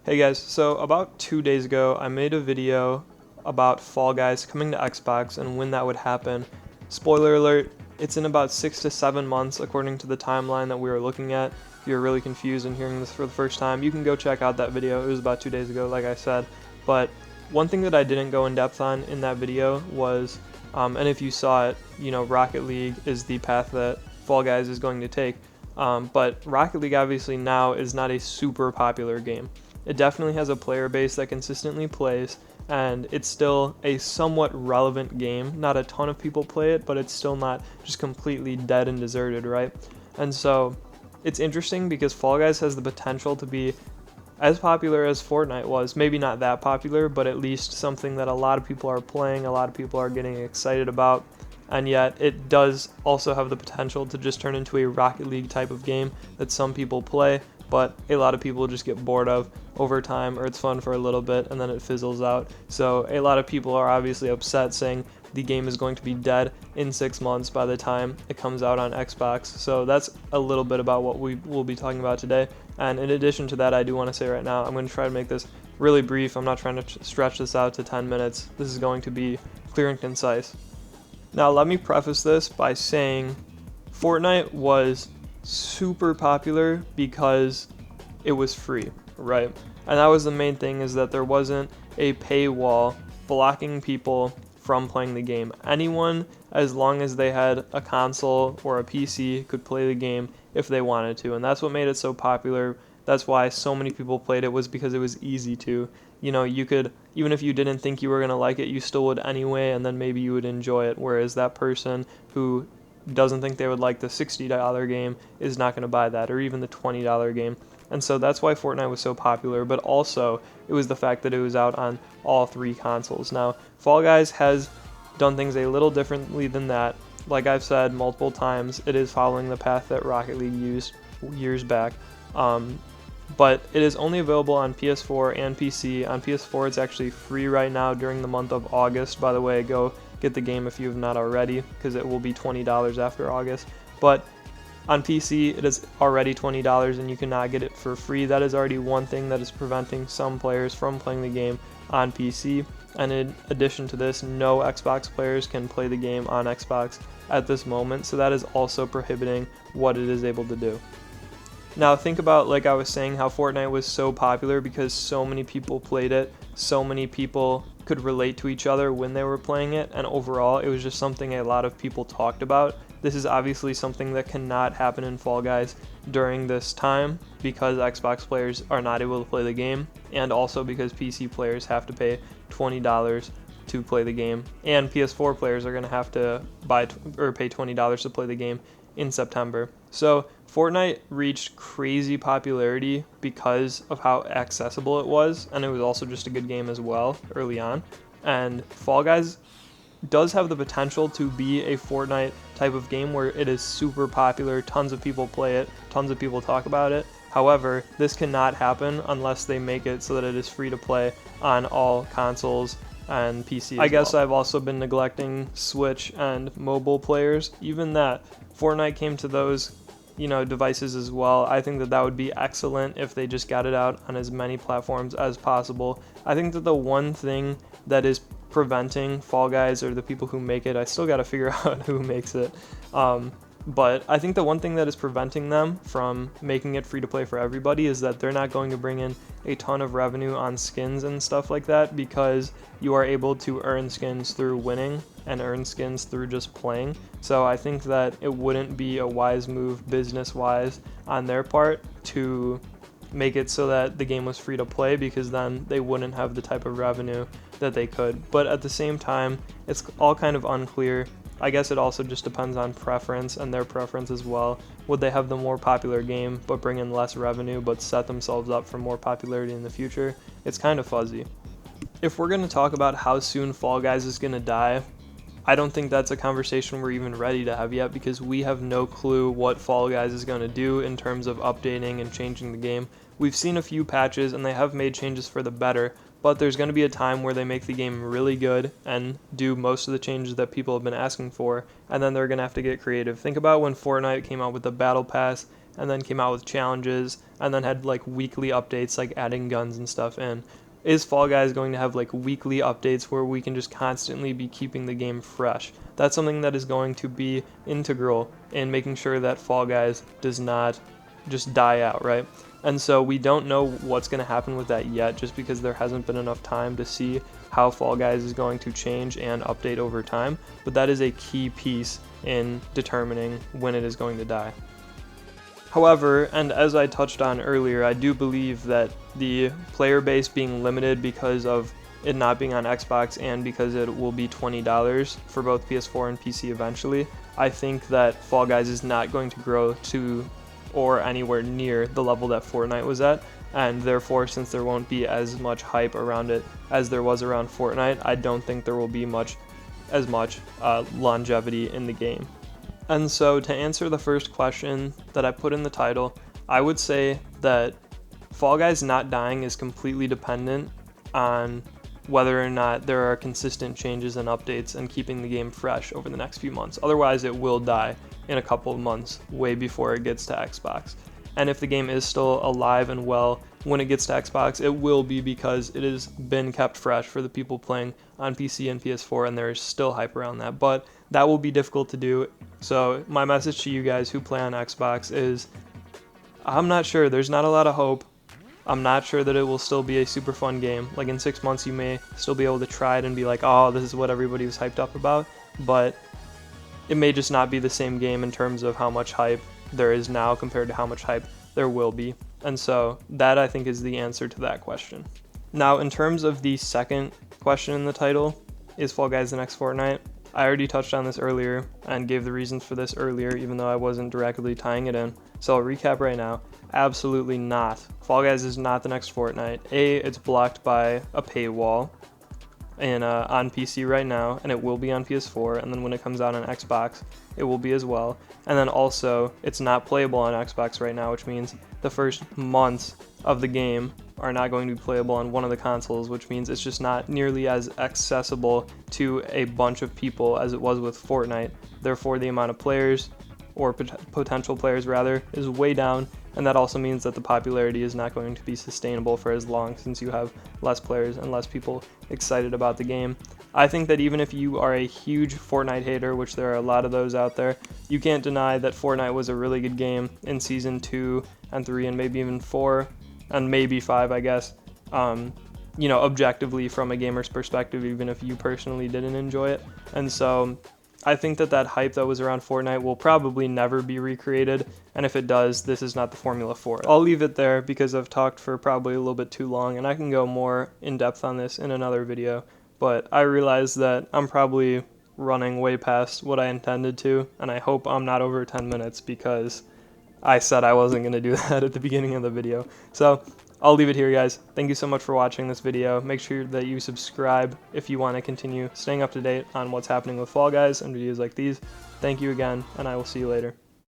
Hey guys, so about 2 days ago, I made a video about Fall Guys coming to Xbox and when that would happen. Spoiler alert, it's in about 6 to 7 months according to the timeline that we were looking at. If you're really confused and hearing this for the first time, you can go check out that video. It was about 2 days ago, like I said. But one thing that I didn't go in depth on in that video was, and if you saw it, Rocket League is the path that Fall Guys is going to take. But Rocket League obviously now is not a super popular game. It definitely has a player base that consistently plays, and it's still a somewhat relevant game. Not a ton of people play it, but it's still not just completely dead and deserted, right? And so it's interesting because Fall Guys has the potential to be as popular as Fortnite was. Maybe not that popular, but at least something that a lot of people are playing, a lot of people are getting excited about. And yet it does also have the potential to just turn into a Rocket League type of game that some people play, but a lot of people just get bored of over time, or it's fun for a little bit and then it fizzles out. So a lot of people are obviously upset, saying the game is going to be dead in 6 months by the time it comes out on Xbox. So that's a little bit about what we will be talking about today. And in addition to that, I do want to say right now, I'm going to try to make this really brief. I'm not trying to stretch this out to 10 minutes. This is going to be clear and concise. Now, let me preface this by saying Fortnite was super popular because it was free, right? And that was the main thing, is that there wasn't a paywall blocking people from playing the game. Anyone, as long as they had a console or a PC, could play the game if they wanted to. And that's what made it so popular. That's why so many people played it, was because it was easy to. You could, even if you didn't think you were going to like it, you still would anyway, and then maybe you would enjoy it. Whereas that person who doesn't think they would like the $60 game is not going to buy that, or even the $20 game. And so that's why Fortnite was so popular, but also it was the fact that it was out on all three consoles. Now, Fall Guys has done things a little differently than that. Like I've said multiple times, it is following the path that Rocket League used years back. But it is only available on PS4 and PC. On PS4, it's actually free right now during the month of August. By the way, go get the game if you have not already, because it will be $20 after August. But on PC, it is already $20 and you cannot get it for free. That is already one thing that is preventing some players from playing the game on PC. And in addition to this, no Xbox players can play the game on Xbox at this moment. So that is also prohibiting what it is able to do. Now think about, like I was saying, how Fortnite was so popular because so many people played it, so many people could relate to each other when they were playing it, and overall it was just something a lot of people talked about. This is obviously something that cannot happen in Fall Guys during this time because Xbox players are not able to play the game, and also because PC players have to pay $20 to play the game, and PS4 players are going to have to pay $20 to play the game in September. So Fortnite reached crazy popularity because of how accessible it was, and it was also just a good game as well early on. And Fall Guys does have the potential to be a Fortnite type of game where it is super popular, tons of people play it, tons of people talk about it. However, this cannot happen unless they make it so that it is free to play on all consoles and PC. I guess I've also been neglecting Switch and mobile players. Even that, Fortnite came to those devices as well. I think that would be excellent if they just got it out on as many platforms as possible. I think that the one thing that is preventing Fall Guys, or the people who make it, I still got to figure out who makes it, but I think the one thing that is preventing them from making it free to play for everybody is that they're not going to bring in a ton of revenue on skins and stuff like that, because you are able to earn skins through winning and earn skins through just playing. So I think that it wouldn't be a wise move business-wise on their part to make it so that the game was free to play, because then they wouldn't have the type of revenue that they could. But at the same time, it's all kind of unclear. I guess it also just depends on preference and their preference as well. Would they have the more popular game but bring in less revenue but set themselves up for more popularity in the future? It's kind of fuzzy. If we're going to talk about how soon Fall Guys is going to die, I don't think that's a conversation we're even ready to have yet, because we have no clue what Fall Guys is going to do in terms of updating and changing the game. We've seen a few patches and they have made changes for the better, but there's going to be a time where they make the game really good and do most of the changes that people have been asking for, and then they're going to have to get creative. Think about when Fortnite came out with the Battle Pass and then came out with challenges, and then had like weekly updates like adding guns and stuff in. Is Fall Guys going to have like weekly updates where we can just constantly be keeping the game fresh? That's something that is going to be integral in making sure that Fall Guys does not just die out, right? And so we don't know what's going to happen with that yet, just because there hasn't been enough time to see how Fall Guys is going to change and update over time, but that is a key piece in determining when it is going to die. However, and as I touched on earlier, I do believe that the player base being limited because of it not being on Xbox and because it will be $20 for both PS4 and PC eventually, I think that Fall Guys is not going to grow to or anywhere near the level that Fortnite was at, and therefore, since there won't be as much hype around it as there was around Fortnite, I don't think there will be as much longevity in the game. And so to answer the first question that I put in the title, I would say that Fall Guys not dying is completely dependent on whether or not there are consistent changes and updates and keeping the game fresh over the next few months. Otherwise, it will die in a couple of months, way before it gets to Xbox. And if the game is still alive and well when it gets to Xbox, it will be because it has been kept fresh for the people playing on PC and PS4, and there is still hype around that. But that will be difficult to do. So my message to you guys who play on Xbox is, I'm not sure. There's not a lot of hope. I'm not sure that it will still be a super fun game. Like in 6 months, you may still be able to try it and be like, oh, this is what everybody was hyped up about. But it may just not be the same game in terms of how much hype there is now compared to how much hype there will be. And so that, I think, is the answer to that question. Now, in terms of the second question in the title, is Fall Guys the next Fortnite? I already touched on this earlier and gave the reasons for this earlier, even though I wasn't directly tying it in. So I'll recap right now. Absolutely not. Fall Guys is not the next Fortnite. It's blocked by a paywall on PC right now, and it will be on PS4, and then when it comes out on Xbox, it will be as well. And then also, it's not playable on Xbox right now, which means the first months of the game are not going to be playable on one of the consoles, which means it's just not nearly as accessible to a bunch of people as it was with Fortnite. Therefore, the amount of players, or potential players rather, is way down, and that also means that the popularity is not going to be sustainable for as long, since you have less players and less people excited about the game. I think that even if you are a huge Fortnite hater, which there are a lot of those out there, you can't deny that Fortnite was a really good game in Season 2 and 3 and maybe even 4 and maybe 5, I guess. Objectively from a gamer's perspective, even if you personally didn't enjoy it. And so I think that hype that was around Fortnite will probably never be recreated, and if it does, this is not the formula for it. I'll leave it there because I've talked for probably a little bit too long, and I can go more in depth on this in another video, but I realize that I'm probably running way past what I intended to, and I hope I'm not over 10 minutes because I said I wasn't going to do that at the beginning of the video. So I'll leave it here, guys. Thank you so much for watching this video. Make sure that you subscribe if you want to continue staying up to date on what's happening with Fall Guys and videos like these. Thank you again, and I will see you later.